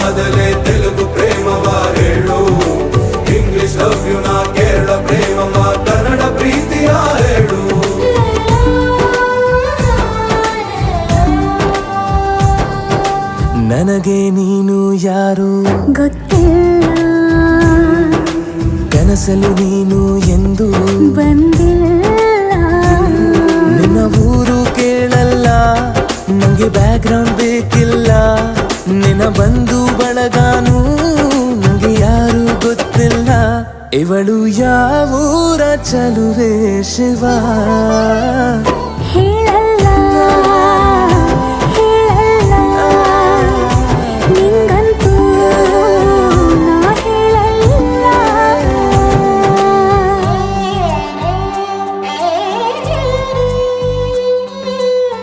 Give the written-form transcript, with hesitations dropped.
ಆದಲೆ ತೆಲುಗು ಪ್ರೇಮವ ಹೇಳು, English love you ನಾ ಕೇರಳ ಪ್ರೇಮವ ಕನ್ನಡ ಪ್ರೀತಿಯ ಹೇಳು. ನನಗೆ ನೀನು ಯಾರು ಗೊತ್ತಿಲ್ಲ, ಕನಸಲು ನೀನು ಎಂದು ಬಂದಿಲ್ಲ. ನಿನ್ನ ಊರು ಕೇಳಲ್ಲ, ನಂಗೆ ಬ್ಯಾಕ್ ಗ್ರೌಂಡ್ ಬೇಕಿಲ್ಲ. ನಿನ್ನ ಬಂಧು ಬಳಗಾನು ನಂಗೆ ಯಾರು ಗೊತ್ತಿಲ್ಲ. ಇವಳು ಯಾವೂರ ಚಲುವೆ ಶಿವ ಹೇಳ